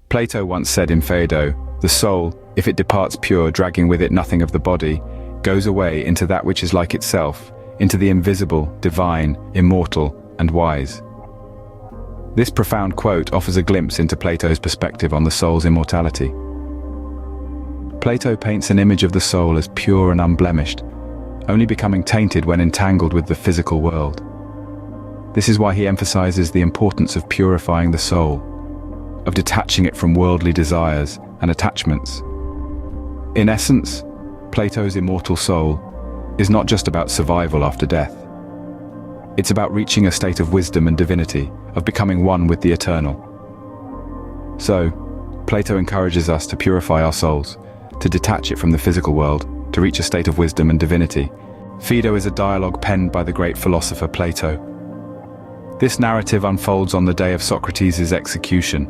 Plato once said in Phaedo, "The soul, if it departs pure, dragging with it nothing of the body, goes away into that which is like itself, into the invisible, divine, immortal, and wise." This profound quote offers a glimpse into Plato's perspective on the soul's immortality. Plato paints an image of the soul as pure and unblemished, only becoming tainted when entangled with the physical world. This is why he emphasizes the importance of purifying the soul, of detaching it from worldly desires and attachments. In essence, Plato's immortal soul is not just about survival after death. It's about reaching a state of wisdom and divinity, of becoming one with the eternal. So, Plato encourages us to purify our souls, to detach it from the physical world, to reach a state of wisdom and divinity. Phaedo is a dialogue penned by the great philosopher Plato. This narrative unfolds on the day of Socrates' execution,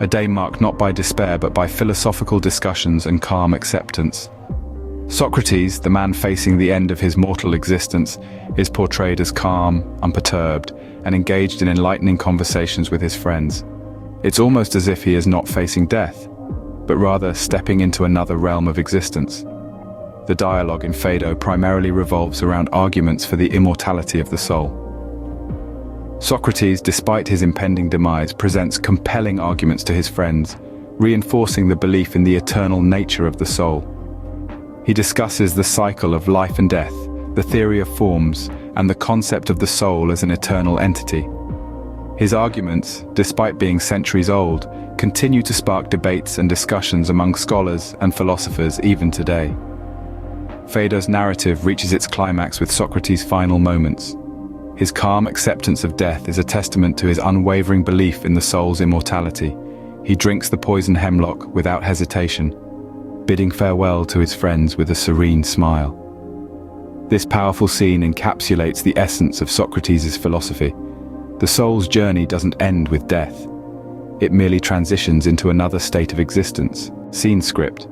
a day marked not by despair but by philosophical discussions and calm acceptance. Socrates, the man facing the end of his mortal existence, is portrayed as calm, unperturbed, and engaged in enlightening conversations with his friends. It's almost as if he is not facing death, but rather stepping into another realm of existence. The dialogue in Phaedo primarily revolves around arguments for the immortality of the soul. Socrates, despite his impending demise, presents compelling arguments to his friends, reinforcing the belief in the eternal nature of the soul. He discusses the cycle of life and death, the theory of forms, and the concept of the soul as an eternal entity. His arguments, despite being centuries old, continue to spark debates and discussions among scholars and philosophers even today. Phaedo's narrative reaches its climax with Socrates' final moments. His calm acceptance of death is a testament to his unwavering belief in the soul's immortality. He drinks the poisoned hemlock without hesitation, bidding farewell to his friends with a serene smile. This powerful scene encapsulates the essence of Socrates' philosophy. The soul's journey doesn't end with death. It merely transitions into another state of existence. Scene script.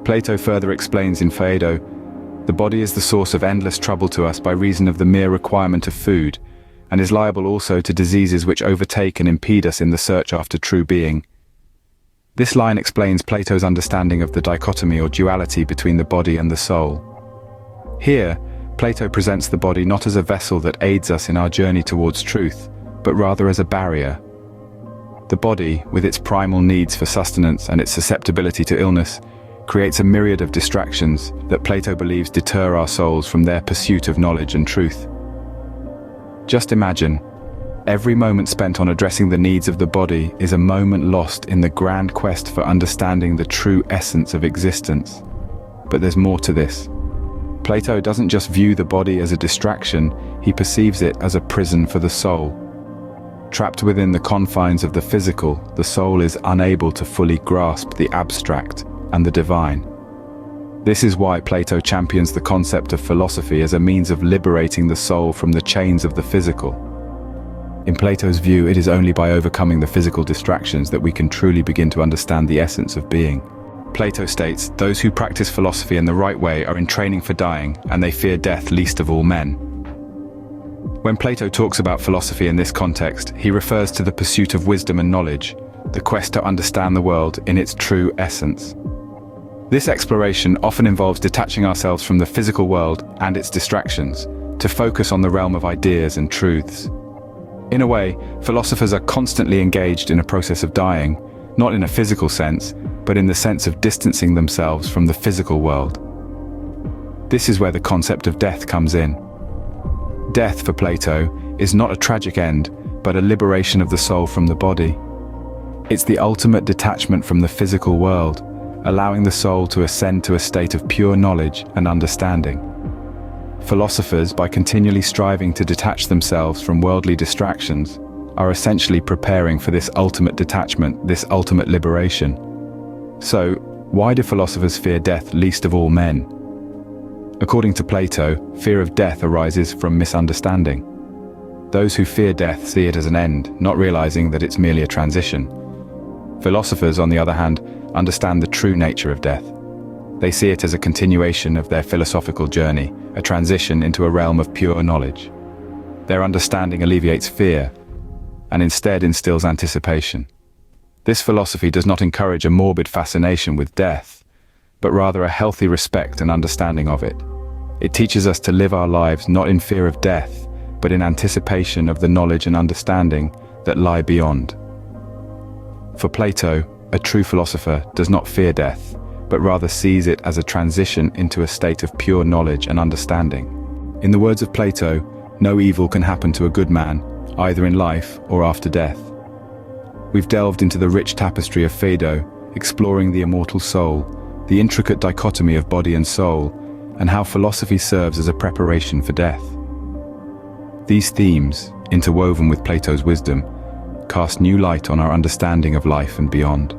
Plato further explains in Phaedo, "The body is the source of endless trouble to us by reason of the mere requirement of food, and is liable also to diseases which overtake and impede us in the search after true being." This line explains Plato's understanding of the dichotomy or duality between the body and the soul. Here, Plato presents the body not as a vessel that aids us in our journey towards truth, but rather as a barrier. The body, with its primal needs for sustenance and its susceptibility to illness, creates a myriad of distractions that Plato believes deter our souls from their pursuit of knowledge and truth. Just imagine, every moment spent on addressing the needs of the body is a moment lost in the grand quest for understanding the true essence of existence. But there's more to this. Plato doesn't just view the body as a distraction, he perceives it as a prison for the soul. Trapped within the confines of the physical, the soul is unable to fully grasp the abstract and the divine. This is why Plato champions the concept of philosophy as a means of liberating the soul from the chains of the physical. In Plato's view, it is only by overcoming the physical distractions that we can truly begin to understand the essence of being. Plato states, "Those who practice philosophy in the right way are in training for dying, and they fear death least of all men." When Plato talks about philosophy in this context, he refers to the pursuit of wisdom and knowledge, the quest to understand the world in its true essence. This exploration often involves detaching ourselves from the physical world and its distractions, to focus on the realm of ideas and truths. In a way, philosophers are constantly engaged in a process of dying, not in a physical sense, but in the sense of distancing themselves from the physical world. This is where the concept of death comes in. Death, for Plato, is not a tragic end, but a liberation of the soul from the body. It's the ultimate detachment from the physical world, allowing the soul to ascend to a state of pure knowledge and understanding. Philosophers, by continually striving to detach themselves from worldly distractions, are essentially preparing for this ultimate detachment, this ultimate liberation. So, why do philosophers fear death least of all men? According to Plato, fear of death arises from misunderstanding. Those who fear death see it as an end, not realizing that it's merely a transition. Philosophers, on the other hand, understand the true nature of death. They see it as a continuation of their philosophical journey, a transition into a realm of pure knowledge. Their understanding alleviates fear, and instead instills anticipation. This philosophy does not encourage a morbid fascination with death, but rather a healthy respect and understanding of it. It teaches us to live our lives not in fear of death, but in anticipation of the knowledge and understanding that lie beyond. For Plato, a true philosopher does not fear death, but rather sees it as a transition into a state of pure knowledge and understanding. In the words of Plato, no evil can happen to a good man, either in life or after death. We've delved into the rich tapestry of Phaedo, exploring the immortal soul, the intricate dichotomy of body and soul, and how philosophy serves as a preparation for death. These themes, interwoven with Plato's wisdom, cast new light on our understanding of life and beyond.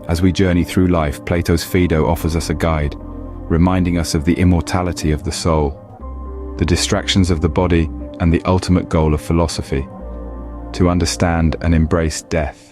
As we journey through life, Plato's Phaedo offers us a guide, reminding us of the immortality of the soul, the distractions of the body, and the ultimate goal of philosophy, to understand and embrace death.